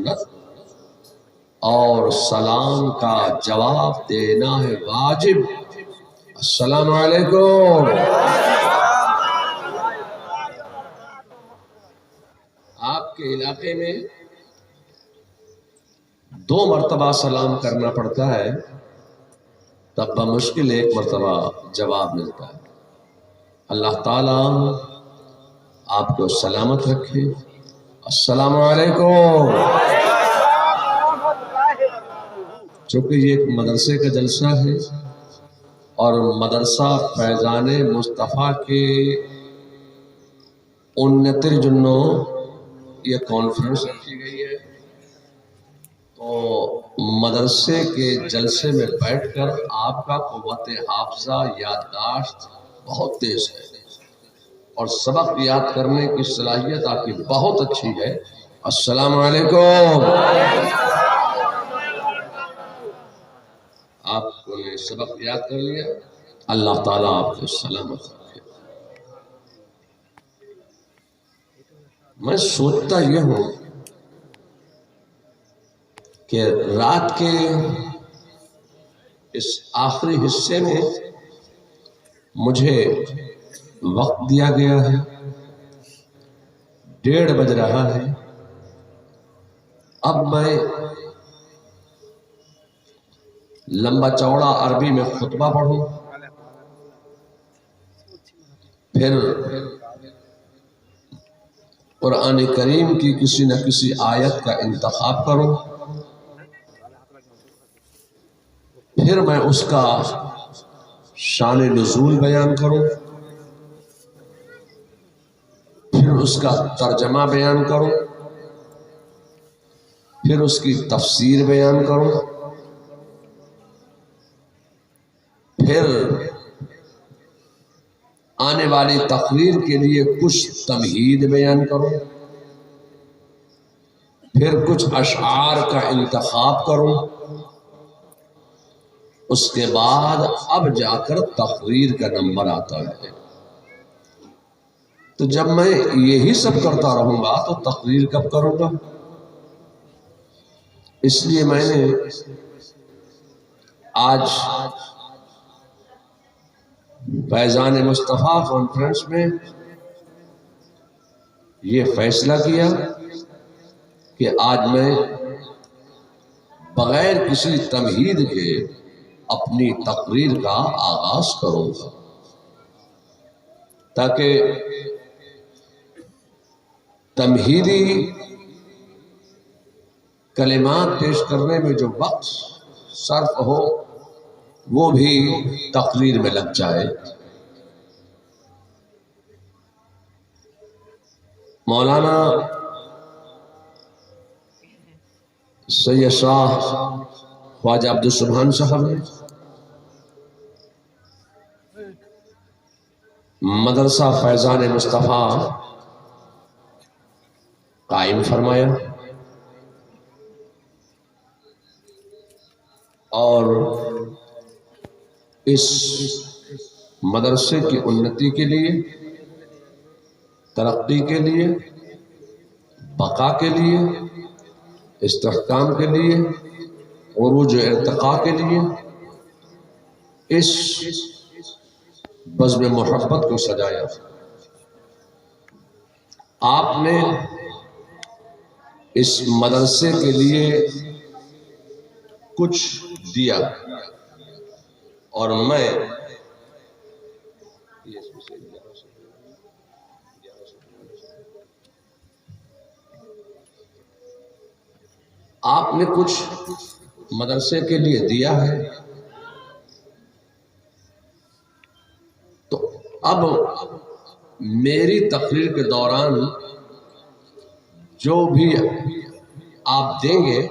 سنت اور سلام کا جواب دینا ہے واجب۔ السلام علیکم۔ آپ کے علاقے میں 2 مرتبہ سلام کرنا پڑتا ہے، تب بمشکل 1 مرتبہ جواب ملتا ہے۔ اللہ تعالیٰ آپ کو سلامت رکھے۔ السلام علیکم۔ چونکہ یہ ایک مدرسے کا جلسہ ہے اور مدرسہ فیضان مصطفیٰ کے 29 جنوں یہ کانفرنس رکھی گئی ہے، تو مدرسے کے جلسے میں بیٹھ کر آپ کا قوت حافظہ یادداشت بہت تیز ہے اور سبق یاد کرنے کی صلاحیت آپ کی بہت اچھی ہے۔ السلام علیکم۔ آپ نے سبق یاد کر لیا، اللہ تعالیٰ آپ کو سلامت رکھے۔ میں سوچتا یہ ہوں کہ رات کے اس آخری حصے میں مجھے وقت دیا گیا ہے، 1:30 بج رہا ہے۔ اب میں لمبا چوڑا عربی میں خطبہ پڑھوں، پھر قرآن کریم کی کسی نہ کسی آیت کا انتخاب کروں، پھر میں اس کا شان نزول بیان کروں، پھر اس کا ترجمہ بیان کروں، پھر اس کی تفسیر بیان کروں، پھر آنے والی تقریر کے لیے کچھ تمہید بیان کروں، پھر کچھ اشعار کا انتخاب کروں، اس کے بعد اب جا کر تقریر کا نمبر آتا ہے۔ تو جب میں یہی سب کرتا رہوں گا تو تقریر کب کروں گا؟ اس لیے میں نے آج فیضان مصطفیٰ کانفرنس میں یہ فیصلہ کیا کہ آج میں بغیر کسی تمہید کے اپنی تقریر کا آغاز کروں گا، تاکہ تمہیدی کلمات پیش کرنے میں جو وقت صرف ہو وہ بھی تقریر میں لگ جائے۔ مولانا سید شاہ خواجہ عبدالسبحان صاحب نے مدرسہ فیضان مصطفیٰ قائم فرمایا اور اس مدرسے کی انتی کے لیے، ترقی کے لیے، بقا کے لیے، استحکام کے لیے، عروج و ارتقاء کے لیے اس بزم محبت کو سجایا۔ آپ نے اس مدرسے کے لیے کچھ دیا اور میں آپ نے کچھ مدرسے کے لیے دیا ہے، تو اب میری تقریر کے دوران جو بھی آپ دیں گے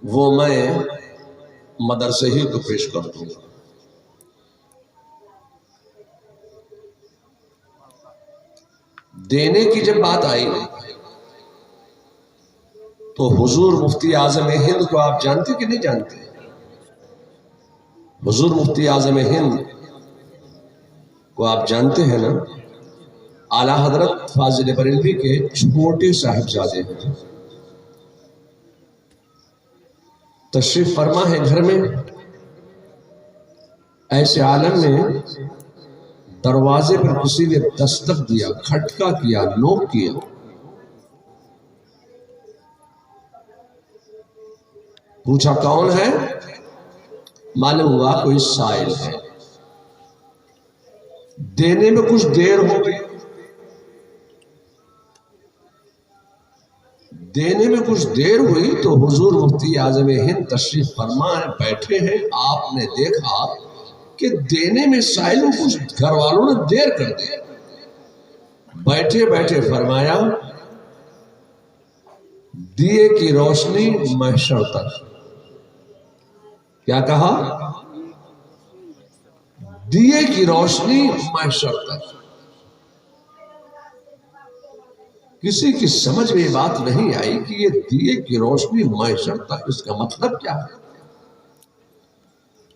وہ میں مدرسے ہی کو پیش کر دوں گا۔ دینے کی جب بات آئی تو حضور مفتی اعظم ہند کو آپ جانتے کہ نہیں جانتے؟ حضور مفتی اعظم ہند کو آپ جانتے ہیں نا؟ اعلیٰ حضرت فاضل بریلوی کے چھوٹے صاحبزادے ہیں۔ تشریف فرما ہے گھر میں، ایسے عالم میں دروازے پر کسی نے دستک دیا، کھٹکا کیا، نوک کیا، پوچھا کون ہے؟ معلوم ہوا کوئی سائل ہے۔ دینے میں کچھ دیر ہو گئی، دینے میں کچھ دیر ہوئی تو حضور مفتی اعظم ہند تشریف فرما بیٹھے ہیں۔ آپ نے دیکھا کہ دینے میں سائلوں کچھ گھر والوں نے دیر کر دی۔ بیٹھے بیٹھے فرمایا دیے کی روشنی محشر تک۔ کیا کہا؟ دیے کی روشنی محشر تک۔ کسی کی سمجھ میں یہ بات نہیں آئی کہ یہ دیے کی روشنی محشر تک، اس کا مطلب کیا ہے؟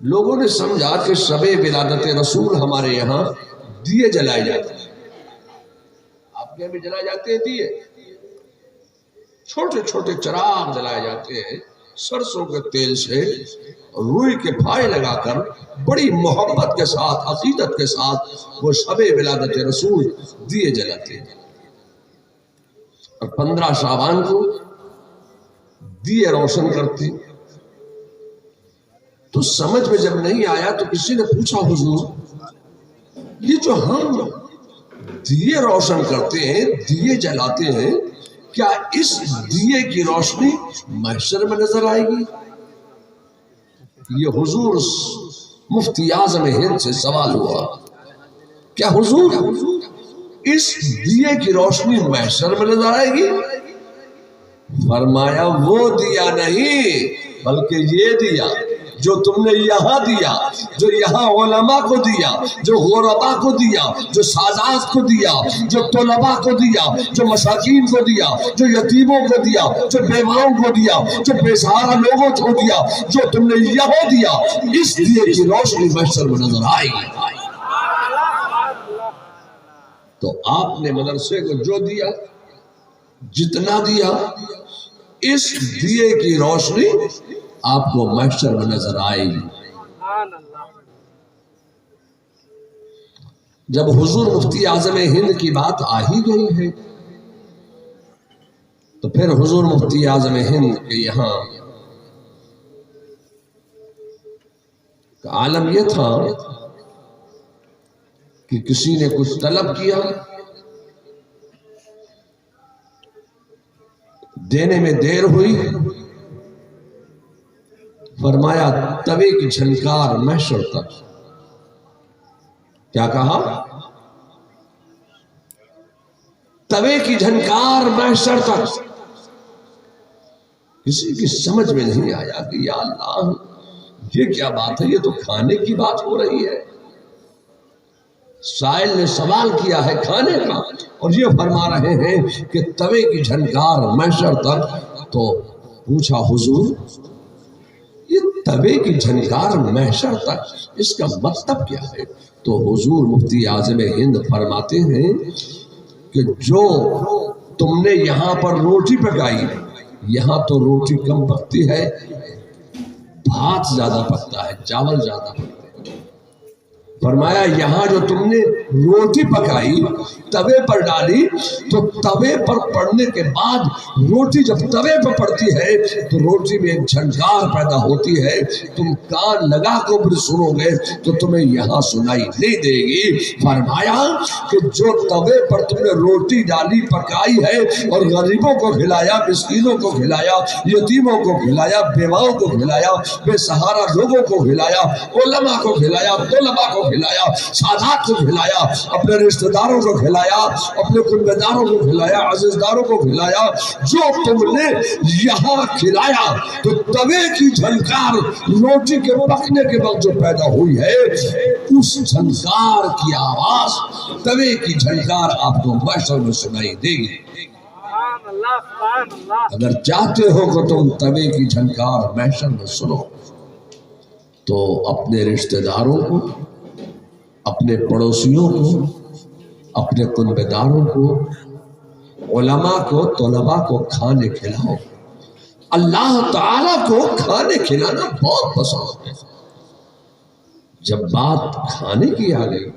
لوگوں نے سمجھا کہ شب ولادت رسول ہمارے یہاں دیے جلائے جاتے ہیں۔ آپ کے یہاں بھی جلائے جاتے ہیں دیے؟ چھوٹے چھوٹے چراغ جلائے جاتے ہیں، سرسوں کے تیل سے روئی کے پھائے لگا کر بڑی محبت کے ساتھ، عقیدت کے ساتھ وہ شب ولادت رسول دیے جلاتے ہیں۔ اور 15 شعبان کو دیے روشن کرتے۔ تو سمجھ میں جب نہیں آیا تو کسی نے پوچھا حضور یہ جو ہم دیے روشن کرتے ہیں، دیے جلاتے ہیں، کیا اس دیے کی روشنی محشر میں نظر آئے گی؟ یہ حضور مفتی اعظم ہند سے سوال ہوا، کیا حضور اس دیے کی روشنی محشر میں نظر آئے گی؟ فرمایا وہ دیا نہیں بلکہ یہ دیا جو تم نے یہاں دیا، جو یہاں علماء کو دیا، جو غرباء کو دیا، جو سادات کو دیا، جو طلباء کو دیا، جو مساکین کو دیا، جو یتیموں کو دیا، جو بیواؤں کو دیا، جو بے سہارا لوگوں کو دیا، جو تم نے یہاں دیا، اس دیے کی روشنی محشر میں نظر آئے گی۔ تو آپ نے مدرسے کو جو دیا، جتنا دیا، اس دیے کی روشنی آپ کو محشر میں نظر آئے گی۔ جب حضور مفتی اعظم ہند کی بات آ ہی گئی ہے تو پھر حضور مفتی اعظم ہند کے یہاں کا عالم یہ تھا کہ کسی نے کچھ طلب کیا، دینے میں دیر ہوئی، فرمایا توے کی جھنکار محشر تک۔ کیا کہا؟ توے کی جھنکار محشر تک۔ کسی کی سمجھ میں نہیں آیا کہ یا اللہ یہ کیا بات ہے، یہ تو کھانے کی بات ہو رہی ہے۔ سائل نے سوال کیا ہے کھانے کا اور یہ فرما رہے ہیں کہ توے کی جھنکار محشر تک۔ تو پوچھا حضور یہ توے کی جھنکار محشر تک، اس کا مطلب کیا ہے؟ تو حضور مفتی اعظم ہند فرماتے ہیں کہ جو تم نے یہاں پر روٹی پکائی، یہاں تو روٹی کم پکتی ہے، بھات زیادہ پکتا ہے، چاول زیادہ پکتا ہے۔ فرمایا یہاں جو تم نے روٹی پکائی، توے پر ڈالی، تو توے پر پڑنے کے بعد روٹی جب توے پر پڑتی ہے تو روٹی میں ایک جھنکار پیدا ہوتی ہے، تم کان لگا کو بھی سنو گے تو تمہیں یہاں سنائی نہیں دے گی۔ فرمایا کہ جو توے پر تم نے روٹی ڈالی، پکائی ہے اور غریبوں کو کھلایا، مسکینوں کو کھلایا، یتیموں کو کھلایا، بیواؤں کو کھلایا، بے سہارا لوگوں کو کھلایا، علماء کو کھلایا، طلباء کو کھلایا، سادات کو کھلایا، اپنے رشتہ داروں کو کھلایا، اپنے کنبے داروں کو کھلایا، عزیزداروں کو کھلایا، جو تم نے یہاں کھلایا تو توے کی جھنکار روٹی کے پکنے کے وقت جو پیدا ہوئی ہے، اس جھنکار کی آواز، توے کی جھنکار آپ کو محشر میں سنائی دے گی۔ اگر چاہتے ہو کہ تم توے کی جھنکار محشر میں سنو تو اپنے رشتہ داروں کو، اپنے پڑوسیوں کو، اپنے کنبے داروں کو، علماء کو، طلباء کو کھانے کھلاؤ، اللہ تعالیٰ کو کھانے کھلانا بہت پسند ہے۔ جب بات کھانے کی آ گئی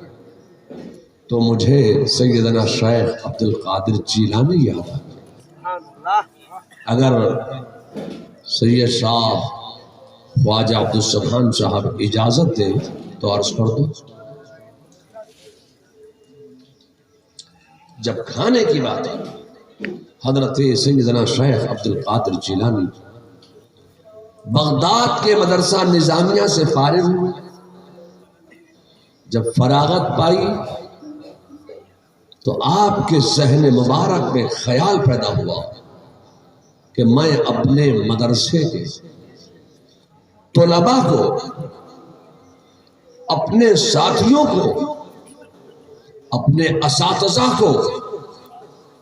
تو مجھے سیدنا شیخ عبد القادر جیلانی یاد آ گیا۔ اگر سید شاہ خواجہ عبد السبحان صاحب اجازت دے تو عرض کر دو۔ جب کھانے کی بات ہے، حضرت سیدنا شیخ عبد القادر جیلانی بغداد کے مدرسہ نظامیہ سے فارغ ہوئے۔ جب فراغت پائی تو آپ کے ذہن مبارک میں خیال پیدا ہوا کہ میں اپنے مدرسے کے طلباء کو، اپنے ساتھیوں کو، اپنے اساتذہ کو،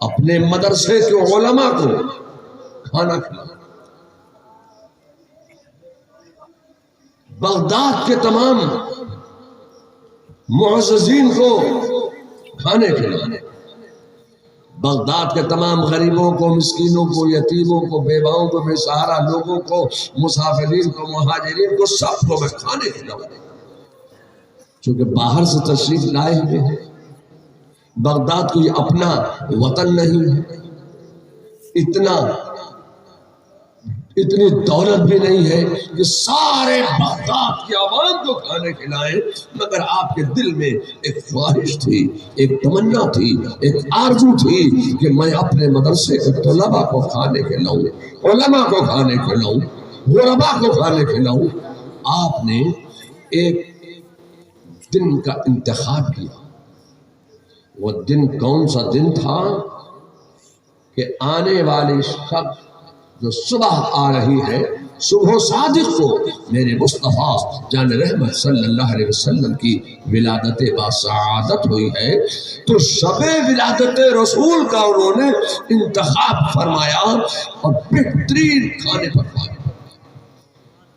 اپنے مدرسے کے علماء کو کھانا کھلاؤں۔ بغداد کے تمام معززین کو کھانے کھلانے، بغداد کے تمام غریبوں کو، مسکینوں کو، یتیموں کو، بیواؤں کو، بے سہارا لوگوں کو، مسافرین کو، مہاجرین کو، سب کو میں کھانے کھلاؤں۔ چونکہ باہر سے تشریف لائے ہوئے ہیں، بغداد کوئی اپنا وطن نہیں ہے، اتنی دولت بھی نہیں ہے کہ سارے بغداد کی عوام کو کھانے کھلائیں، مگر آپ کے دل میں ایک خواہش تھی، ایک تمنا تھی، ایک آرزو تھی کہ میں اپنے مدرسے کے طلباء کو کھانے کھلاؤں، علماء کو کھانے کھلاؤں، غرباء کو کھانے کھلاؤں۔ آپ نے ایک دن کا انتخاب کیا۔ وہ دن کون سا دن تھا کہ آنے والی شب جو صبح آ رہی ہے، صبح صادق کو میرے مصطفیٰ جان رحمت صلی اللہ علیہ وسلم کی ولادت باسعادت ہوئی ہے، تو شب ولادت رسول کا انہوں نے انتخاب فرمایا اور بہترین کھانے پکوانے،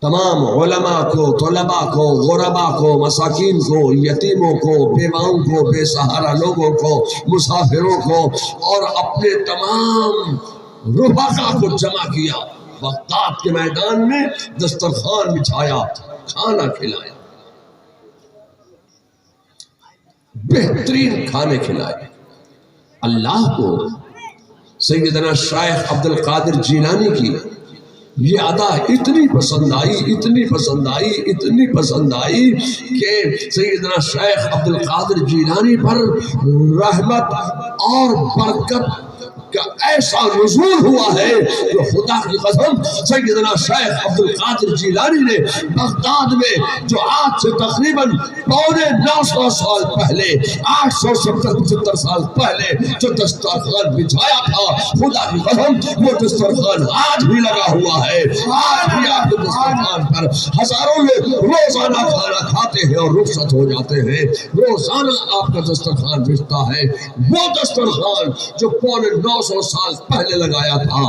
تمام علماء کو، طلباء کو، غرباء کو، مساکین کو، یتیموں کو، بیواؤں کو، بے سہارا لوگوں کو، مسافروں کو، اور اپنے تمام رفقا کو جمع کیا، بغداد کے میدان میں دسترخوان بچھایا، کھانا کھلایا، بہترین کھانے کھلائے۔ اللہ کو سیدنا شیخ عبد القادر جیلانی کی یہ ادا اتنی پسند آئی، اتنی پسند آئی، اتنی پسند آئی کہ سیدنا شیخ عبد القادر جیلانی پر رحمت اور برکت کا ایسا نزول ہوا ہے کہ خدا کی قسم سیدنا شیخ عبد القادر جیلانی نے بغداد میں جو آج سے تقریباً 950 سال پہلے، 870 سال پہلے جو دسترخوان بچھایا تھا، خدا کی قسم وہ دسترخوان آج بھی لگا ہوا ہے۔ آج بھی آپ کے دسترخوان پر ہزاروں لوگ روزانہ کھانا کھاتے ہیں اور رخصت ہو جاتے ہیں، روزانہ آپ کا دسترخوان بچتا ہے۔ وہ دسترخوان جو 950 سال پہلے لگایا تھا،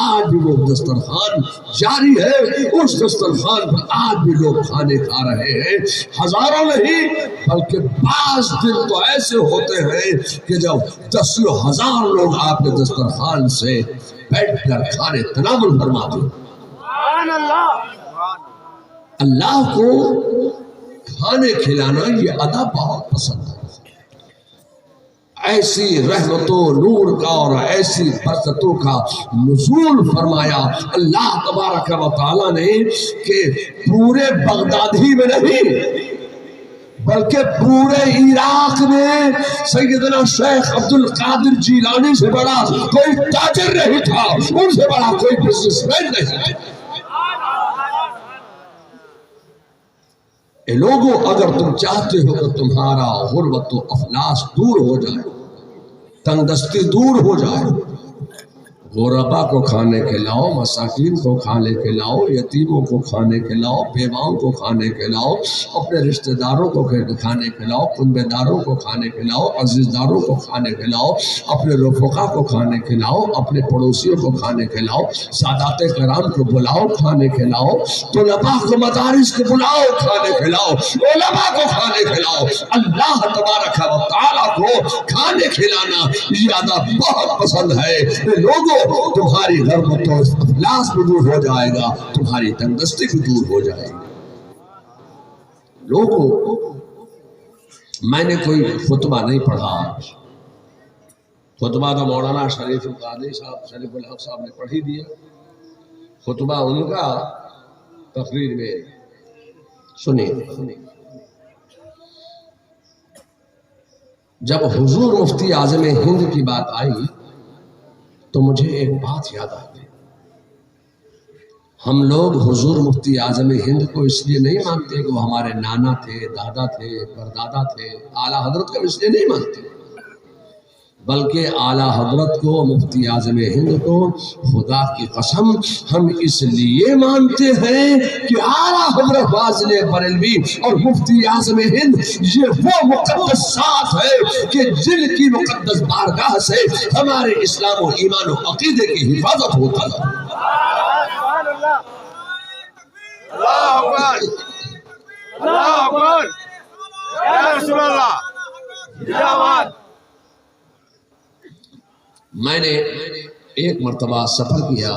آج بھی وہ دسترخوان جاری ہے، اس دسترخوان پر آج بھی لوگ کھانے کھا رہے ہیں۔ ہزاروں نہیں بلکہ بعض دن تو ایسے ہوتے ہیں کہ جب 10,000 لوگ آپ کے دسترخوان سے بیٹھ کر کھانے تناول فرماتے ہیں۔ اللہ کو کھانے کھلانا یہ ادا بہت پسند ہے۔ ایسی رحمتوں، نور کا اور ایسی برکتوں کا نزول فرمایا اللہ تبارک و تعالیٰ نے کہ پورے بغداد ہی میں نہیں بلکہ پورے عراق میں سیدنا شیخ عبد القادر جیلانی سے بڑا کوئی تاجر نہیں تھا، ان سے بڑا کوئی بزنس مین نہیں۔ اے لوگوں، اگر تم چاہتے ہو کہ تمہارا غربت و افلاس دور ہو جائے، تنگ دستی دور ہو جائے، غربا کو کھانے کھلاؤ، مساکین کو کھانے کھلاؤ، یتیموں کو کھانے کھلاؤ، بیواؤں کو کھانے کھلاؤ، اپنے رشتہ داروں کو کھانے کھلاؤ، کنبے داروں کو کھانے کھلاؤ، عزیز داروں کو کھانے کھلاؤ، اپنے رفقا کو کھانے کھلاؤ، اپنے پڑوسیوں کو کھانے کھلاؤ، سادات کرام کو بلاؤ کھانے کھلاؤ، طلباء کو مدارس کو بلاؤ کھانے کھلاؤ، علماء کو کھانے کھلاؤ۔ اللہ تبارک و تعالیٰ کو کھانے کھلانا یہ ادا بہت پسند ہے۔ لوگوں تمہاری غربت و افلاس بھی دور ہو جائے گا، تمہاری تندرستی بھی دور ہو جائے گی۔ لوگوں، میں نے کوئی خطبہ نہیں پڑھا، خطبہ تو مولانا شریف القادری صاحب، شریف الحق صاحب نے پڑھ ہی دیا، خطبہ ان کا تقریر میں سنیے۔ جب حضور مفتی اعظم ہند کی بات آئی تو مجھے ایک بات یاد آ گئی۔ ہم لوگ حضور مفتی اعظم ہند کو اس لیے نہیں مانتے کہ وہ ہمارے نانا تھے، دادا تھے، پردادا تھے، اعلیٰ حضرت کو اس لیے نہیں مانتے، بلکہ اعلیٰ حضرت کو، مفتی اعظم ہند کو خدا کی قسم ہم اس لیے مانتے ہیں کہ اعلیٰ حضرت فاضل بریلوی اور مفتی اعظم ہند یہ وہ مقدس ذات ہے کہ جن کی مقدس بارگاہ سے ہمارے اسلام و ایمان و عقیدے کی حفاظت ہوتی ہے۔ اللہ اکبر، اللہ اکبر، یا رسول اللہ، زندہ باد۔ میں نے ایک مرتبہ سفر کیا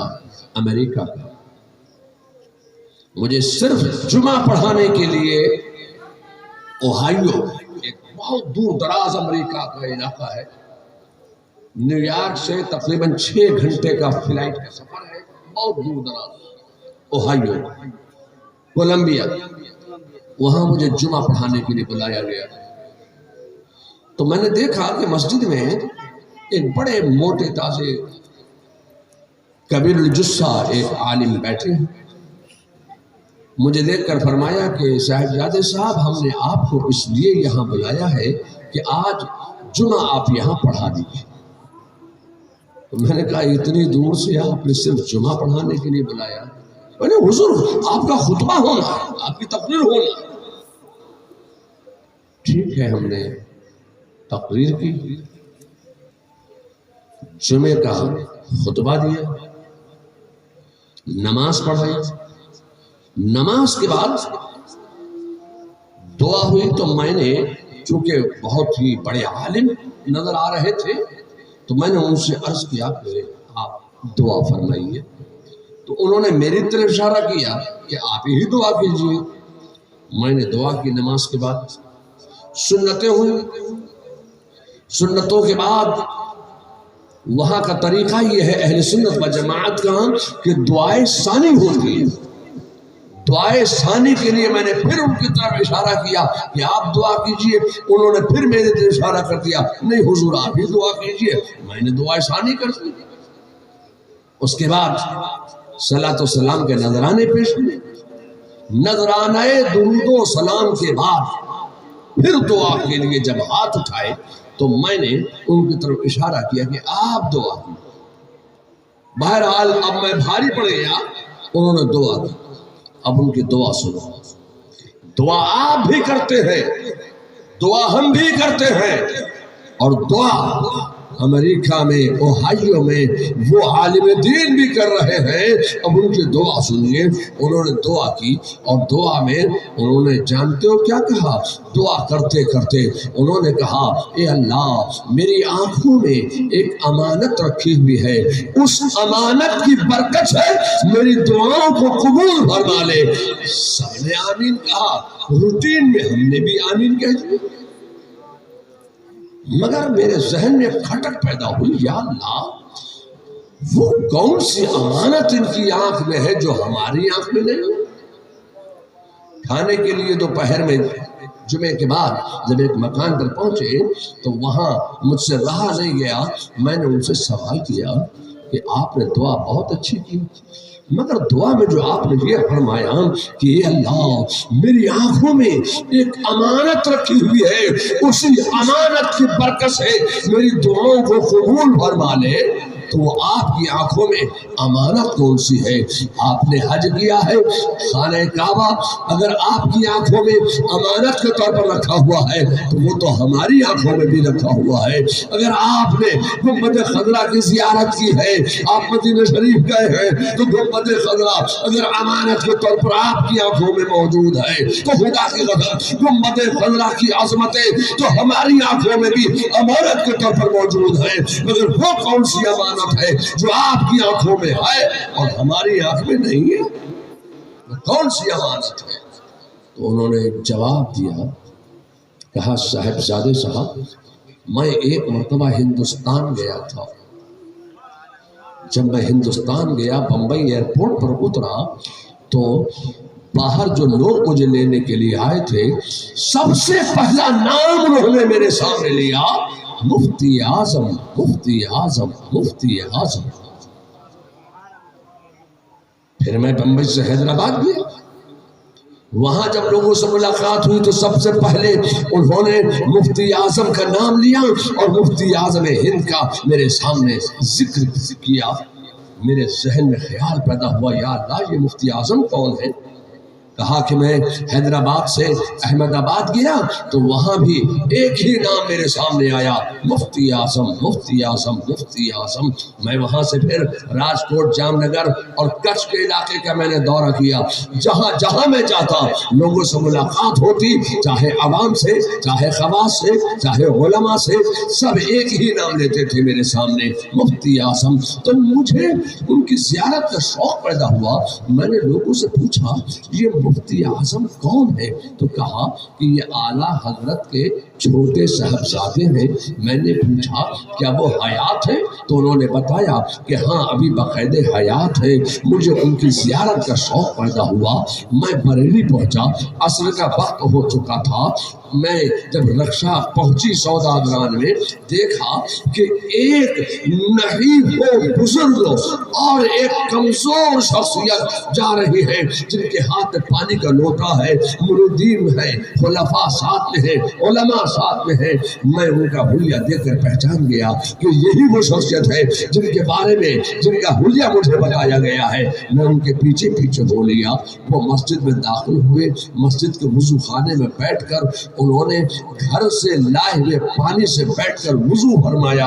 امریکہ کا، مجھے صرف جمعہ پڑھانے کے لیے اوہائیو، ایک بہت دور دراز امریکہ کا علاقہ ہے، نیو یارک سے تقریباً 6 گھنٹے کا فلائٹ کا سفر ہے، بہت دور دراز، اوہائیو، کولمبیا، وہاں مجھے جمعہ پڑھانے کے لیے بلایا گیا۔ تو میں نے دیکھا کہ مسجد میں ایک بڑے موٹے تازے کبیر الجثہ ایک عالم بیٹھے ہیں۔ مجھے دیکھ کر فرمایا کہ صاحبزادے صاحب، ہم نے آپ کو اس لیے یہاں بلایا ہے کہ آج جمعہ آپ یہاں پڑھا دیجیے۔ تو میں نے کہا اتنی دور سے آپ نے صرف جمعہ پڑھانے کے لیے بلایا؟ میں نے حضور آپ کا خطبہ ہونا ہے، آپ کی تقریر ہونا ہے۔ ٹھیک ہے، ہم نے تقریر کی، جمعے کا خطبہ دیا، نماز پڑھائی، نماز کے بعد دعا ہوئی۔ تو میں نے، چونکہ بہت ہی بڑے عالم نظر آ رہے تھے، تو میں نے ان سے عرض کیا کہ آپ دعا فرمائیے۔ تو انہوں نے میری طرف اشارہ کیا کہ آپ ہی دعا کیجیے۔ میں نے دعا کی، نماز کے بعد سنتیں ہوئی، سنتوں کے بعد وہاں کا طریقہ یہ ہے اہل سنت و جماعت کا کہ دعائے ثانی ہوتی ہے۔ دعائے ثانی کے لیے میں نے پھر ان کی طرف اشارہ کیا کہ آپ دعا کیجئے، انہوں نے پھر میرے طرف اشارہ کر دیا، نہیں حضور آپ ہی دعا کیجئے۔ میں نے دعائے ثانی کر دی۔ اس کے بعد صلاۃ و سلام کے نذرانے پیش ہوئے، نذرانے درود و سلام کے بعد پھر دعا کے لیے جب ہاتھ اٹھائے تو میں نے ان کی طرف اشارہ کیا کہ آپ دعا کی۔ بہرحال اب میں بھاری پڑ گیا، انہوں نے دعا کی، اب ان کی دعا سنو۔ دعا آپ بھی کرتے ہیں، دعا ہم بھی کرتے ہیں، اور دعا امریکہ میں، اوہائیو میں وہ عالم دین بھی کر رہے ہیں۔ اب ان کی دعا سنیے۔ انہوں نے دعا کی، اور دعا میں انہوں نے جانتے ہو کیا کہا؟ دعا کرتے کرتے انہوں نے کہا اے اللہ، میری آنکھوں میں ایک امانت رکھی ہوئی ہے، اس امانت کی برکت ہے میری دعاؤں کو قبول فرما لے۔ سب نے آمین کہا، روٹین میں ہم نے بھی آمین کہہ دی۔ مگر میرے ذہن میں کھٹک پیدا ہوئی، یا اللہ، وہ کون سی امانت ان کی آنکھ میں ہے جو ہماری آنکھ میں نہیں ہے؟ کھانے کے لیے دوپہر میں جمعے کے بعد جب ایک مکان پر پہنچے تو وہاں مجھ سے رہا نہیں گیا، میں نے ان سے سوال کیا کہ آپ نے دعا بہت اچھی کی، مگر دعا میں جو آپ نے یہ فرمایا کہ اے اللہ، میری آنکھوں میں ایک امانت رکھی ہوئی ہے، اسی امانت کی برکت سے میری دعاؤں کو قبول فرما لے، تو وہ آپ کی آنکھوں میں امانت کون سی ہے؟ آپ نے حج کیا ہے، خانہ کعبہ اگر آپ کی آنکھوں میں امانت کے طور پر رکھا ہوا ہے تو وہ تو ہماری آنکھوں میں بھی رکھا ہوا ہے۔ اگر آپ نے گنبد خضرا کی زیارت کی ہے، آپ مدینہ شریف گئے ہیں، تو گنبد خضرا اگر امانت کے طور پر آپ کی آنکھوں میں موجود ہے تو خدا کی قسم گنبد خضرا کی عظمتیں تو ہماری آنکھوں میں بھی امانت کے طور پر موجود ہے، مگر وہ کون سی امانت امانت ہے جو آپ کی آنکھوں میں ہے اور ہماری آنکھ میں نہیں ہے؟ وہ کون سی امانت ہے؟ تو انہوں نے جواب دیا، کہا صاحبزادے صاحب، میں ایک مرتبہ ہندوستان گیا تھا، جب میں ہندوستان گیا بمبئی ایئرپورٹ پر اترا تو باہر جو لوگ مجھے لینے کے لیے آئے تھے سب سے پہلا نام انہوں نے میرے سامنے لیا، مفتی اعظم، مفتی اعظم، مفتی اعظم۔ پھر میں بمبئی سے حیدرآباد گیا، وہاں جب لوگوں سے ملاقات ہوئی تو سب سے پہلے انہوں نے مفتی اعظم کا نام لیا اور مفتی اعظم ہند کا میرے سامنے ذکر کیا۔ میرے ذہن میں خیال پیدا ہوا، یا اللہ یہ مفتی اعظم کون ہے؟ کہا کہ میں حیدرآباد سے احمد آباد گیا تو وہاں بھی ایک ہی نام میرے سامنے آیا، مفتی اعظم، مفتی اعظم، مفتی اعظم۔ میں وہاں سے پھر راجکوٹ، جام نگر اور کچھ کے علاقے کا میں نے دورہ کیا، جہاں جہاں میں جاتا لوگوں سے ملاقات ہوتی، چاہے عوام سے، چاہے خواص سے، چاہے علماء سے، سب ایک ہی نام لیتے تھے میرے سامنے، مفتی اعظم۔ تو مجھے ان کی زیارت کا شوق پیدا ہوا، میں نے لوگوں سے پوچھا یہ مفتی اعظم کون ہے؟ تو کہا کہ یہ اعلیٰ حضرت کے چھوٹے صاحبزادے ہیں۔ میں نے پوچھا کیا وہ حیات ہے؟ تو انہوں نے بتایا کہ ہاں ابھی باقاعدہ حیات ہے۔ مجھے ان کی زیارت کا شوق پیدا ہوا، میں بریلی پہنچا، عصر کا وقت ہو چکا تھا۔ میں جب رکشا پہنچی سودادران میں دیکھا کہ ایک نحیف بزرگ اور ایک کمزور شخصیت جا رہی ہے جن کے ہاتھ میں پانی کا لوٹا ہے، مریدین ہے، خلفاء ساتھ میں ہے، علماء ساتھ میں ہے۔ میں ان کا حلیہ دیکھ کر پہچان گیا کہ یہی وہ شخصیت ہے جن کے بارے میں جن کا حلیہ مجھے بتایا گیا ہے۔ میں ان کے پیچھے پیچھے ہو لیا، وہ مسجد میں داخل ہوئے، مسجد کے وضو خانے میں بیٹھ کر انہوں نے گھر سے لائے ہوئے پانی سے بیٹھ کر وضو فرمایا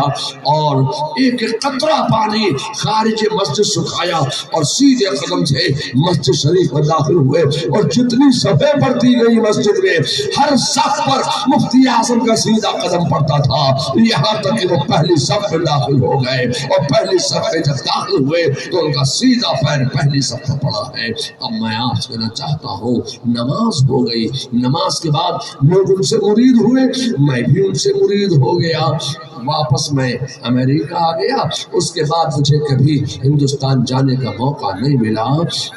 اور ایک قطرہ پانی خارج مسجد سکھایا اور سیدھے قدم سے مسجد شریف میں داخل ہوئے، اور جتنی صفیں پڑتی گئی مسجد میں ہر صف پر مفتی اعظم کا سیدھا قدم پڑتا تھا، یہاں تک کہ وہ پہلی صف میں داخل ہو گئے اور پہلی صف میں جب داخل ہوئے تو ان کا سیدھا پیر پہلی صف میں پڑا ہے۔ اب میں آپ کہنا چاہتا ہوں نماز ہو گئی، نماز کے بعد لوگ ان سے مرید ہوئے، میں بھی ان سے مرید ہو گیا، واپس میں امریکہ آ گیا۔ اس کے بعد مجھے کبھی ہندوستان جانے کا موقع نہیں ملا۔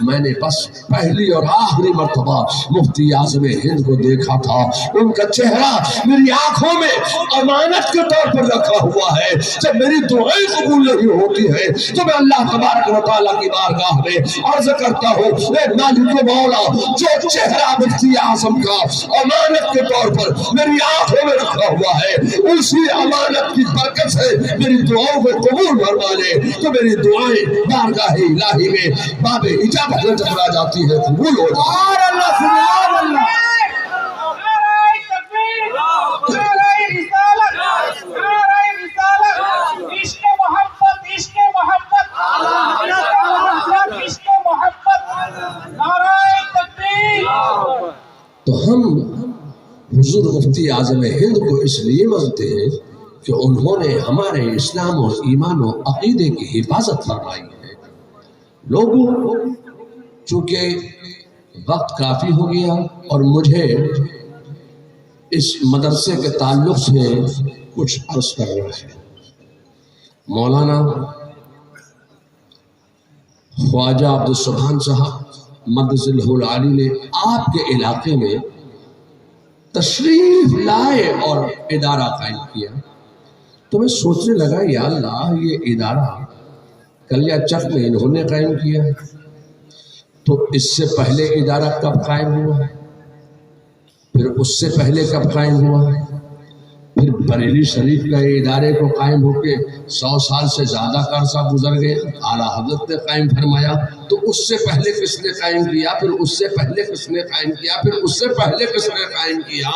میں نے بس پہلی اور آخری مرتبہ مفتی اعظم ہند کو دیکھا تھا، ان کا چہرہ میری آنکھوں میں امانت کے طور پر رکھا ہوا ہے۔ جب میری دعائیں قبول نہیں ہوتی ہے تو میں اللہ تبارک و تعالیٰ کی بارگاہ میں عرض کرتا ہوں، اے مالک مولا، جو چہرہ مفتی اعظم کا امانت کے طور پر میری آنکھوں میں رکھا ہوا ہے، اسی امانت کی برکت سے میری دعاؤں کو قبول فرما لے تو میری دعائیں بارگاہ الہی میں باب اجابت میں ٹکرا جاتی ہے، قبول ہو جاتی ہے۔ سبحان اللہ، سبحان اللہ۔ تو ہم حضور مفتی اعظم ہند کو اس لیے مانتے ہیں کہ انہوں نے ہمارے اسلام اور ایمان و عقیدے کی حفاظت فرمائی ہے۔ لوگوں چونکہ وقت کافی ہو گیا اور مجھے اس مدرسے کے تعلق سے کچھ عرض کرنا ہے۔ مولانا خواجہ عبدالسبحان صاحب مدرس العالی نے آپ کے علاقے میں تشریف لائے اور ادارہ قائم کیا، تو میں سوچنے لگا یا اللہ یہ ادارہ کلیا چک میں انہوں نے قائم کیا، تو اس سے پہلے ادارہ کب قائم ہوا، پھر اس سے پہلے کب قائم ہوا، پھر بریلی شریف کا ادارے کو قائم ہو کے 100 سال سے زیادہ کا عرصہ گزر گئے، اعلیٰ حضرت نے قائم فرمایا، تو اس سے پہلے کس نے قائم کیا، پھر اس سے پہلے کس نے قائم کیا، پھر اس سے پہلے کس نے قائم کیا۔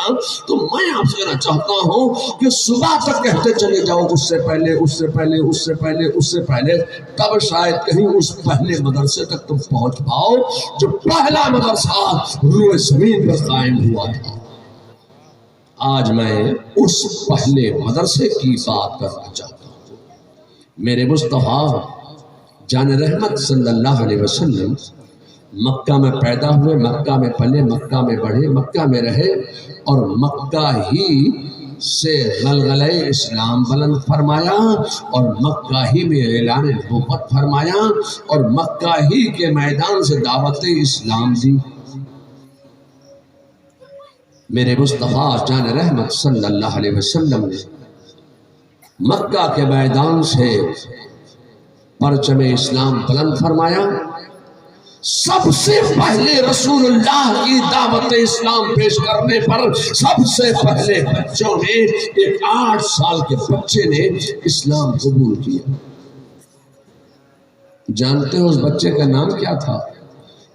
تو میں آپ سے کہنا چاہتا ہوں کہ صبح تک کہتے چلے جاؤ اس سے پہلے، اس سے پہلے، اس سے پہلے، اس سے پہلے، تب شاید کہیں اس پہلے مدرسے تک تم پہنچ پاؤ جو پہلا مدرسہ روئے زمین پر قائم ہوا تھا۔ آج میں اس پہلے مدرسے کی بات کرنا چاہتا ہوں۔ میرے مصطفیٰ جان رحمت صلی اللہ علیہ وسلم مکہ میں پیدا ہوئے، مکہ میں پلے، مکہ میں بڑھے، مکہ میں رہے، اور مکہ ہی سے غلغلہ اسلام بلند فرمایا، اور مکہ ہی میں اعلان نبوت فرمایا، اور مکہ ہی کے میدان سے دعوت اسلام دی۔ میرے مصطفیٰ جان رحمت صلی اللہ علیہ وسلم نے مکہ کے میدان سے پرچم اسلام بلند فرمایا۔ سب سے پہلے رسول اللہ کی دعوت اسلام پیش کرنے پر سب سے پہلے بچوں نے، ایک 8 سال کے بچے نے اسلام قبول کیا۔ جانتے ہو اس بچے کا نام کیا تھا؟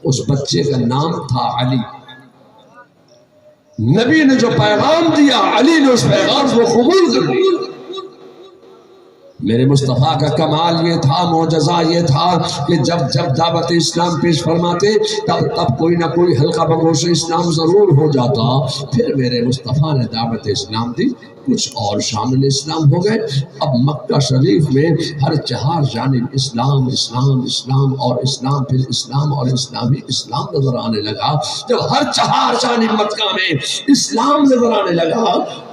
اس بچے کا نام تھا علی۔ نبی نے جو پیغام دیا، علی نے اس پیغام کو قبول کر لیا۔ میرے مصطفیٰ کا کمال یہ تھا، معجزہ یہ تھا کہ جب دعوت اسلام پیش فرماتے تب کوئی نہ کوئی حلقہ بگوش اسلام ضرور ہو جاتا۔ پھر میرے مصطفیٰ نے دعوت اسلام دی، کچھ اور شامل اسلام ہو گئے۔ اب مکہ شریف میں ہر 4 جانب اسلام اسلام اسلام اور اسلام، پھر اسلام اور اسلامی اسلام نظر آنے لگا۔ جب ہر 4 جانب مکہ میں اسلام نظر آنے لگا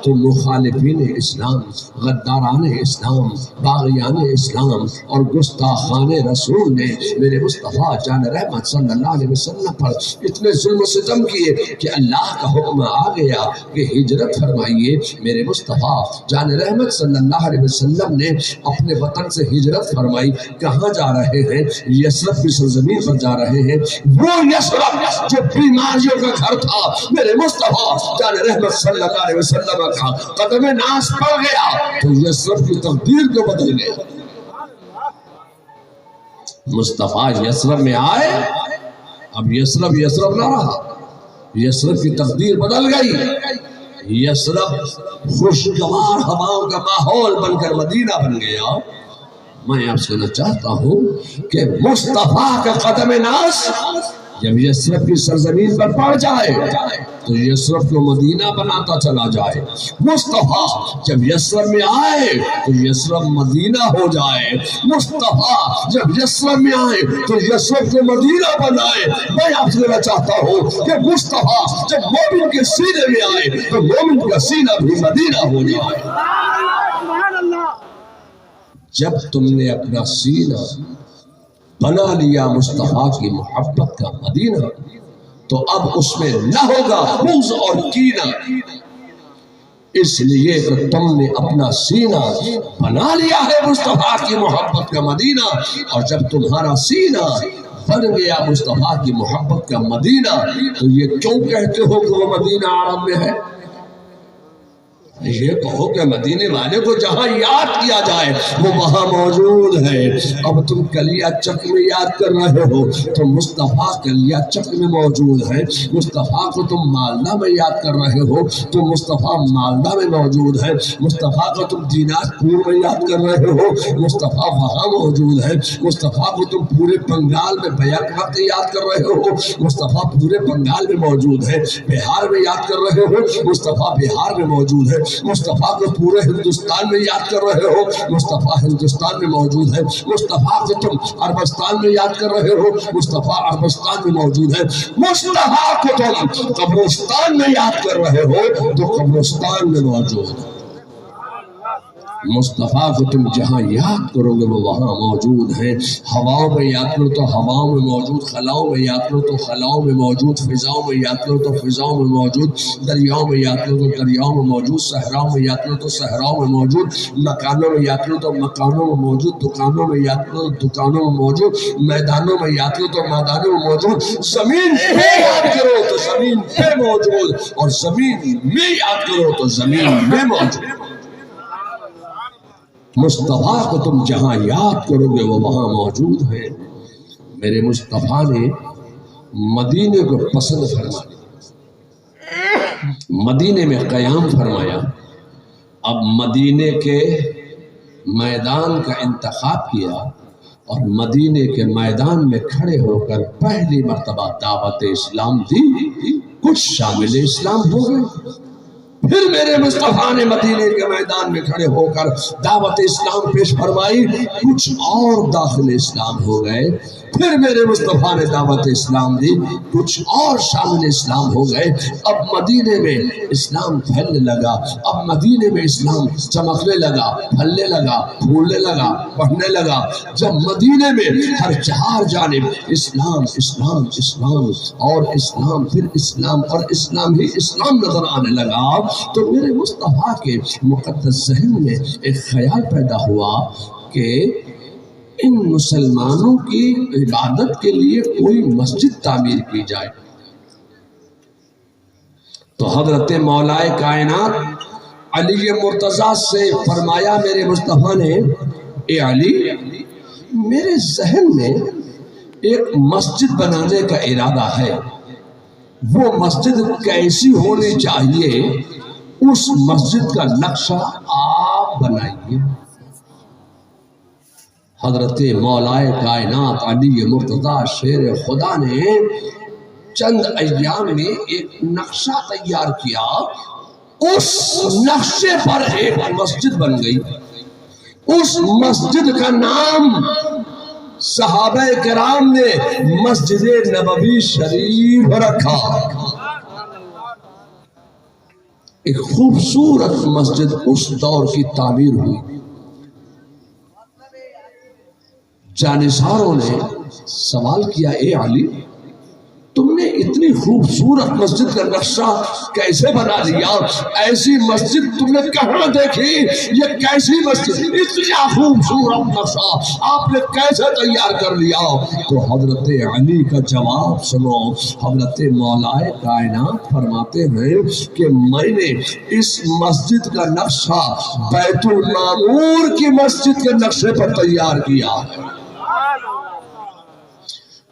تو مخالفین اسلام، غداران اسلام، باغیان اسلام اور گستاخان رسول نے میرے مصطفیٰ جان رحمت صلی اللہ علیہ وسلم پر اتنے ظلم و ستم کیے کہ اللہ کا حکم آ گیا کہ ہجرت فرمائیے۔ میرے مصطفیٰ جان رحمت صلی اللہ علیہ وسلم نے اپنے وطن سے ہجرت فرمائی۔ کہاں جا رہے ہیں؟ یثرب کی سرزمین پر جا رہے ہیں۔ وہ یثرب جو بیماریوں کا گھر تھا، میرے مصطفیٰ جان رحمت صلی اللہ علیہ وسلم کا قدم ناز پڑ گیا تو یثرب کی تقدیر کو بدل گیا۔ مصطفیٰ یثرب میں آئے، اب یثرب نہ رہا، یثرب کی تقدیر بدل گئی۔ یثرب خوشگوار ہواؤں کا ماحول بن کر مدینہ بن گیا۔ میں آپ سے کہنا چاہتا ہوں کہ مصطفیٰ کا قدم ناز جب یثرب کی سرزمین پر پڑ جائے تو یثرب کو مدینہ بناتا چلا جائے۔ مصطفیٰ جب یثرب میں آئے تو یثرب مدینہ ہو جائے۔ مصطفیٰ جب یثرب میں آئے تو یثرب کو مدینہ بنائے۔ میں آپ سے کہنا چاہتا ہوں کہ مصطفیٰ جب مومن کے سینے میں آئے تو مومن کا سینہ بھی مدینہ ہو جائے۔ جب تم نے اپنا سینہ بنا لیا مصطفیٰ کی محبت کا مدینہ تو اب اس میں نہ ہوگا بغض اور کینہ، اس لیے کہ تم نے اپنا سینہ بنا لیا ہے مصطفیٰ کی محبت کا مدینہ۔ اور جب تمہارا سینہ بن گیا مصطفیٰ کی محبت کا مدینہ تو یہ کیوں کہتے ہو کہ وہ مدینہ عرب میں ہے؟ یہ کہو کہ مدینے والے کو جہاں یاد کیا جائے وہ وہاں موجود ہے۔ اب تم کلیا چک میں یاد کر رہے ہو تو مصطفیٰ کلیا چک میں موجود ہے۔ مصطفیٰ کو تم مالدہ میں یاد کر رہے ہو تو مصطفیٰ مالدہ میں موجود ہے۔ مصطفیٰ کو تم دیناج پور میں یاد کر رہے ہو، مصطفیٰ وہاں موجود ہے۔ مصطفیٰ کو تم پورے بنگال میں بیک وقت یاد کر رہے ہو، مصطفیٰ پورے بنگال میں موجود ہے۔ بہار میں یاد کر رہے ہو، مصطفیٰ بہار میں موجود ہے۔ مصطفیٰ کو پورے ہندوستان میں یاد کر رہے ہو، مصطفیٰ ہندوستان میں موجود ہے۔ مصطفیٰ کو تم عربستان میں یاد کر رہے ہو، مصطفیٰ عربستان میں موجود ہے۔ مصطفیٰ کو تم قبرستان میں یاد کر رہے ہو تو قبرستان میں موجود ہے۔ مصطفیٰ کو تم جہاں یاد کرو گے وہ وہاں موجود ہیں۔ ہواؤں میں یاد کرو تو ہواؤں میں موجود، خلاؤں میں یاد کرو تو خلاؤں میں موجود، فضاؤں میں یاد کرو تو فضاؤں میں موجود، دریاؤں میں یاد کرو تو دریاؤں میں موجود، صحراؤں میں یاد کرو تو صحراؤں میں موجود، مکانوں میں یاد کرو تو مکانوں میں موجود، دکانوں میں یاد کرو تو دکانوں میں موجود، میدانوں میں یاد کرو تو میدانوں میں موجود، زمین پہ یاد کرو تو زمین پہ موجود، اور زمین میں یاد کرو تو زمین میں موجود۔ مصطفیٰ کو تم جہاں یاد کرو گے وہ وہاں موجود ہیں۔ میرے مصطفیٰ نے مدینے کو پسند فرمایا، مدینے میں قیام فرمایا۔ اب مدینے کے میدان کا انتخاب کیا اور مدینے کے میدان میں کھڑے ہو کر پہلی مرتبہ دعوت اسلام دی۔ کچھ شامل اسلام ہو گئے، پھر میرے مصطفیٰ نے مدینے کے میدان میں کھڑے ہو کر دعوت اسلام پیش فرمائی، کچھ اور داخل اسلام ہو گئے۔ پھر میرے مصطفیٰ نے دعوت اسلام دی، کچھ اور شامل اسلام ہو گئے۔ اب مدینے میں اسلام پھیلنے لگا، اب مدینے میں اسلام چمکنے لگا، پھلنے لگا، پھولنے لگا، بڑھنے لگا۔ جب مدینے میں ہر چہار جانب اسلام اسلام اسلام اور اسلام، پھر اسلام اور اسلام ہی اسلام نظر آنے لگا، تو میرے مصطفیٰ کے مقدس ذہن میں ایک خیال پیدا ہوا کہ ان مسلمانوں کی عبادت کے لیے کوئی مسجد تعمیر کی جائے۔ تو حضرت مولا کائنات علی مرتضیٰ سے فرمایا میرے مصطفیٰ نے، اے علی، میرے ذہن میں ایک مسجد بنانے کا ارادہ ہے، وہ مسجد کیسی ہونی چاہیے، اس مسجد کا نقشہ آپ بنائیے۔ حضرت مولا کائنات علی مرتضیٰ شیر خدا نے چند ایام میں ایک نقشہ تیار کیا، اس نقشے پر ایک مسجد بن گئی۔ اس مسجد کا نام صحابہ کرام نے مسجد نبوی شریف رکھا۔ ایک خوبصورت مسجد اس دور کی تعمیر ہوئی۔ جانثاروں نے سوال کیا، اے علی، تم نے اتنی خوبصورت مسجد کا نقشہ کیسے بنا لیا؟ ایسی مسجد تم نے کہاں دیکھی؟ یہ کیسی مسجد، اتنا خوبصورت نقشہ آپ نے کیسے تیار کر لیا؟ تو حضرت علی کا جواب سنو۔ حضرت مولا کائنات فرماتے ہیں کہ میں نے اس مسجد کا نقشہ بیت المعمور کی مسجد کے نقشے پر تیار کیا ہے۔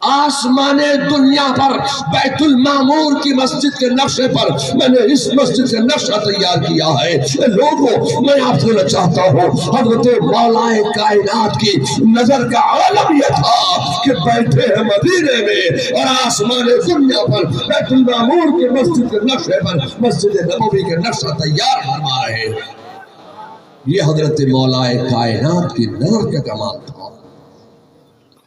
آسمان دنیا پر بیت المعمور کی مسجد کے نقشے پر میں نے اس مسجد کا نقشہ تیار کیا ہے۔ لوگوں، میں آپ سے چاہتا ہوں، حضرت مولا کائنات کی نظر کا عالم یہ تھا کہ بیٹھے ہیں مدینے میں اور آسمان دنیا پر بیت المعمور کی مسجد کے نقشے پر مسجد نبوی کے نقشہ تیار فرما رہے ہیں۔ یہ حضرت مولا کائنات کی نظر کا کمال تھا۔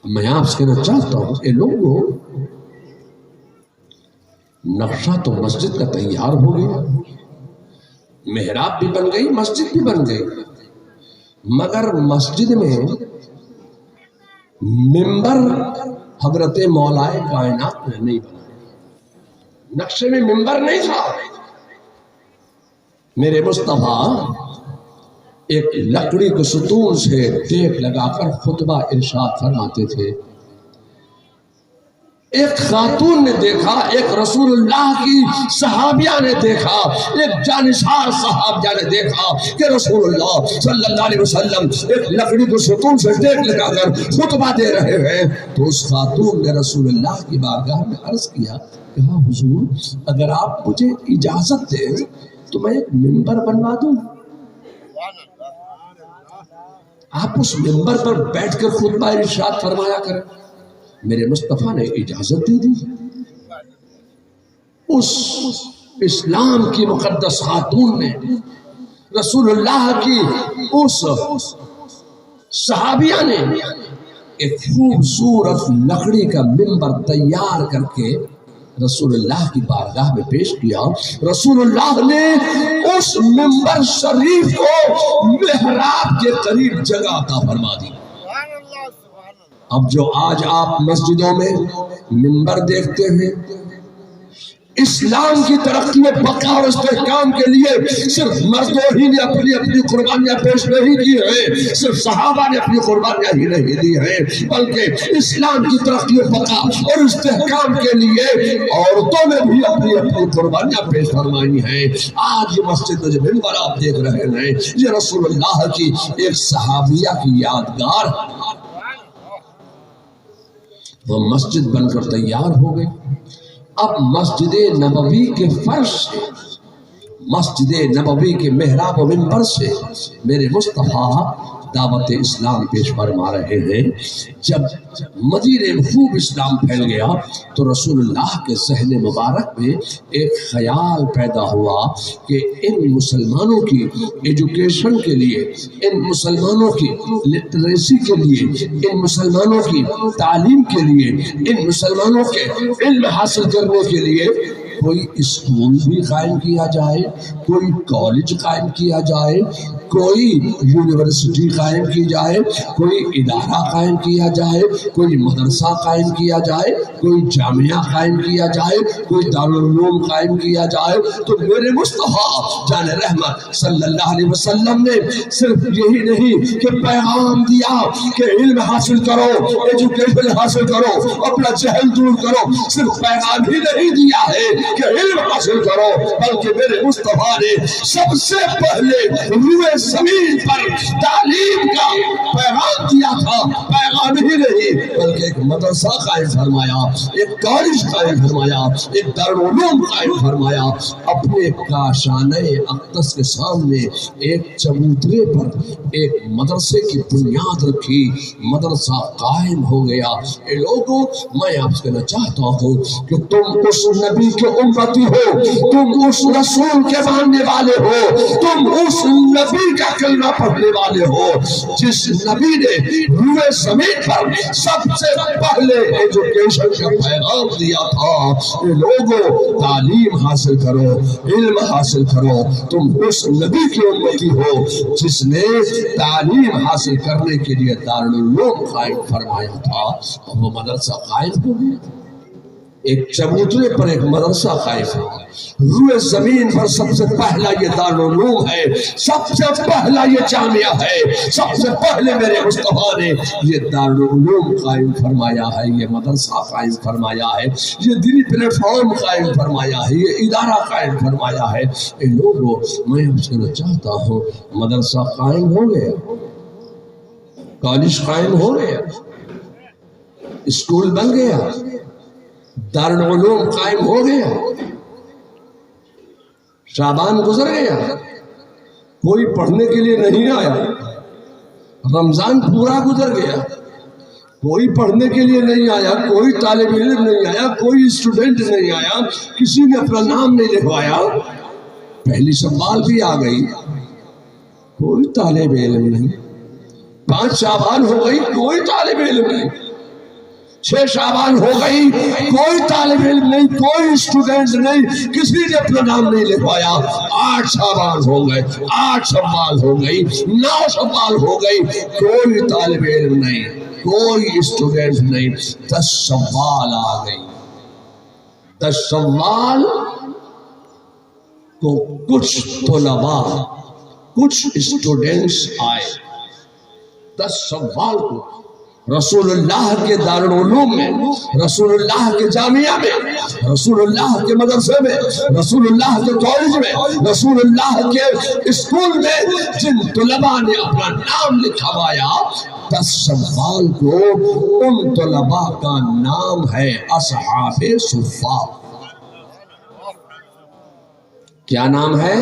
میں آپ سے کہنا چاہتا ہوں کہ لوگوں، نقشہ تو مسجد کا تیار ہو گیا، محراب بھی بن گئی، مسجد بھی بن گئی، مگر مسجد میں منبر حضرت مولا کائنات نے نہیں بنایا، نقشے میں منبر نہیں تھا۔ میرے مصطفیٰ ایک لکڑی کے ستون سے ٹیک لگا کر خطبہ ارشاد فرماتے تھے۔ ایک خاتون نے دیکھا، ایک رسول اللہ کی صحابیہ نے دیکھا، ایک جانثار صحابیہ نے دیکھا کہ رسول اللہ صلی اللہ علیہ وسلم ایک لکڑی کے ستون سے ٹیک لگا کر خطبہ دے رہے ہیں۔ تو اس خاتون نے رسول اللہ کی بارگاہ میں عرض کیا، کہا حضور، اگر آپ مجھے اجازت دیں تو میں ایک منبر بنوا دوں، آپ اس منبر پر بیٹھ کر خطبہ ارشاد فرمایا کریں۔ میرے مصطفیٰ نے اجازت دے دی۔ اس اسلام کی مقدس خاتون نے رسول اللہ کی اس صحابیہ نے ایک خوبصورت لکڑی کا منبر تیار کر کے رسول اللہ کی بارگاہ میں پیش کیا۔ رسول اللہ نے اس منبر شریف کو محراب کے قریب جگہ عطا فرما دی۔ اب جو آج آپ مسجدوں میں منبر دیکھتے ہیں، اسلام کی ترقی و بقا اور استحکام کے لیے صرف مردوں ہی نے اپنی اپنی قربانیاں پیش نہیں کی ہیں، صرف صحابہ نے اپنی قربانیاں ہی نہیں دی ہیں، بلکہ اسلام کی ترقی و بقا اور استحکام کے لیے عورتوں نے بھی اپنی اپنی قربانیاں پیش فرمائی ہیں۔ آج یہ مسجد میں جو منبر آپ دیکھ رہے ہیں، یہ رسول اللہ کی ایک صحابیہ کی یادگار وہ مسجد بن کر تیار ہو گئی۔ اب مسجد نبوی کے فرش سے، مسجد نبوی کے محراب و منبر سے میرے مصطفیٰ دعوت اسلام پیش فرما رہے ہیں۔ جب مدینے میں خوب اسلام پھیل گیا تو رسول اللہ کے ذہن مبارک میں ایک خیال پیدا ہوا کہ ان مسلمانوں کی ایجوکیشن کے لیے، ان مسلمانوں کی لٹریسی کے لیے، ان مسلمانوں کی تعلیم کے لیے، ان مسلمانوں کے علم حاصل کرنے کے لیے کوئی اسکول بھی قائم کیا جائے، کوئی کالج قائم کیا جائے، کوئی یونیورسٹی قائم کی جائے، کوئی ادارہ قائم کیا جائے، کوئی مدرسہ قائم کیا جائے، کوئی جامعہ قائم کیا جائے، کوئی دارالعلوم قائم کیا جائے۔ تو میرے مصطفیٰ جان رحمت صلی اللہ علیہ وسلم نے صرف یہی نہیں کہ پیغام دیا کہ علم حاصل کرو، ایجوکیشن حاصل کرو، اپنا جہل دور کرو، صرف پیغام ہی نہیں دیا ہے کہ علم حاصل کرو، بلکہ میرے مصطفیٰ نے سب سے پہلے روئے زمین پر تعلیم کا پیغام دیا تھا۔ پیغام ہی نہیں بلکہ ایک مدرسہ قائم فرمایا، ایک کالج قائم فرمایا، ایک دارالعلوم قائم فرمایا۔ اپنے کاشانہ اقدس کے سامنے ایک چبوترے پر ایک مدرسے کی بنیاد رکھی، مدرسہ قائم ہو گیا۔ اے لوگوں، میں آپ سے کہنا چاہتا ہوں کہ تم اس نبی کے امتی ہو، تم اس رسول کے ماننے والے ہو، تم اس نبی کا کلمہ پڑھنے والے ہو جس نبی نے روئے زمین پر سب سے پہلے ایجوکیشن کا پیغام دیا تھا۔ اے لوگوں، تعلیم حاصل کرو، علم حاصل کرو۔ تم اس نبی کی امتی ہو جس نے تعلیم حاصل کرنے کے لیے دارالعلوم قائم فرمایا تھا، اور وہ مدرسہ قائم ہو گیا۔ ایک چبوترے پر ایک مدرسہ قائم ہوا۔ روئے زمین پر سب سے پہلا یہ دارالعلوم ہے، سب سے پہلا یہ جامعہ ہے، سب سے پہلے میرے مصطفیٰ نے یہ دارالعلوم قائم فرمایا ہے، یہ مدرسہ قائم فرمایا ہے، یہ دینی پلیٹ فارم قائم فرمایا ہے، یہ ادارہ قائم فرمایا ہے۔ اے لوگوں، میں آپ سے کہنا چاہتا ہوں، مدرسہ قائم ہو گیا، کالج قائم ہو گیا، اسکول بن گیا، دارالعلوم قائم ہو گیا، شعبان گزر گیا، کوئی پڑھنے کے لیے نہیں آیا، رمضان پورا گزر گیا، کوئی پڑھنے کے لیے نہیں آیا، کوئی طالب علم نہیں آیا، کوئی اسٹوڈنٹ نہیں آیا، کسی نے اپنا نام نہیں لکھوایا، پہلی شوال بھی آ گئی، کوئی طالب علم نہیں، 5 شعبان ہو گئی، کوئی طالب علم نہیں، 6 شعبان ہو گئی، کوئی طالب علم نہیں، کوئی اسٹوڈنٹ نہیں، کسی نے اپنا نام نہیں لکھوایا۔ 8 شعبان ہو گئے، 8 شوال ہو گئی، 9 شوال ہو گئی، کوئی طالب علم نہیں، کوئی اسٹوڈنٹ نہیں، 10 شوال آ گئی۔ 10 شوال کو کچھ طلباء، کچھ اسٹوڈنٹس آئے، 10 شوال کو رسول اللہ کے دارالعلوم میں، رسول اللہ کے جامعہ میں، رسول اللہ کے مدرسے میں، رسول اللہ کے کالج میں، رسول اللہ کے اسکول میں جن طلباء نے اپنا نام لکھوایا، 10 شوال کو ان طلباء کا نام ہے اصحاب صفا۔ کیا نام ہے؟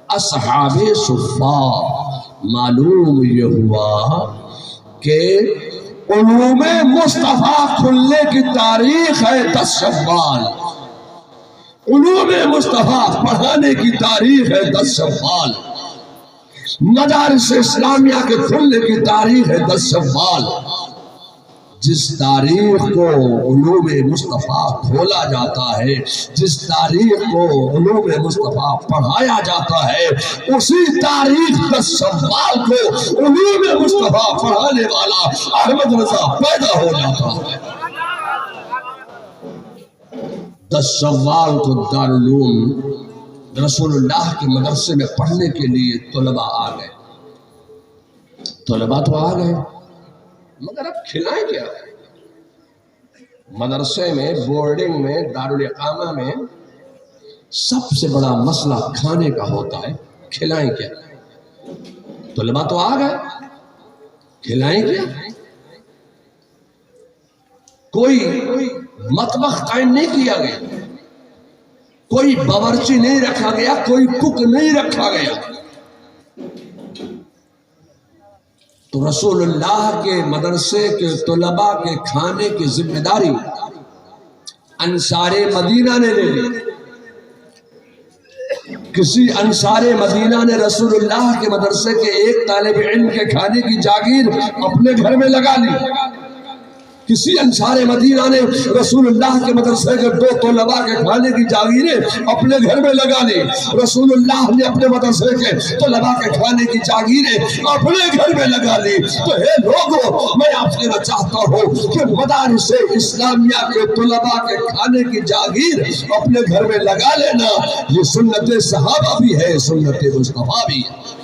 اصحاب صفا۔ معلوم یہ ہوا کہ علوم مصطفیٰ کھلنے کی تاریخ ہے 10 شوال، علوم مصطفیٰ پڑھانے کی تاریخ ہے 10 شوال، مدارس اسلامیہ کے کھلنے کی تاریخ ہے 10 شوال۔ جس تاریخ کو علوم مصطفیٰ کھولا جاتا ہے، جس تاریخ کو علوم مصطفیٰ پڑھایا جاتا ہے، اسی تاریخ 10 شوال کو علوم مصطفیٰ پڑھانے والا احمد رضا پیدا ہو جاتا ہے۔ 10 شوال کو دارالعلوم رسول اللہ کے مدرسے میں پڑھنے کے لیے طلباء آ گئے۔ طلباء تو آ گئے، مگر اب کھلائیں کیا؟ مدرسے میں، بورڈنگ میں، دارالاقامہ میں سب سے بڑا مسئلہ کھانے کا ہوتا ہے، کھلائیں کیا؟ طلباء تو آ گئے، کھلائیں کیا؟ کوئی مطبخ قائم نہیں کیا گیا، کوئی باورچی نہیں رکھا گیا، کوئی کک نہیں رکھا گیا۔ تو رسول اللہ کے مدرسے کے طلباء کے کھانے کی ذمہ داری انصار مدینہ نے لے لی۔ کسی انصار مدینہ نے رسول اللہ کے مدرسے کے ایک طالب علم کے کھانے کی جاگیر اپنے گھر میں لگا لی۔ کسی انصار مدینہ نے رسول اللہ کے مدرسے کے 2 طلباء کے کھانے کی جاگیریں اپنے گھر میں لگا لی۔ رسول اللہ نے اپنے مدرسے کے طلباء کے کھانے کی جاگیریں اپنے گھر میں لگا لی۔ تو اے لوگوں، میں آپ سے چاہتا ہوں کہ مدارس اسلامیہ کے طلباء کے کھانے کی جاگیر اپنے گھر میں لگا لینا۔ یہ سنت صحابہ بھی ہے، سنت مصطفیٰ بھی ہے۔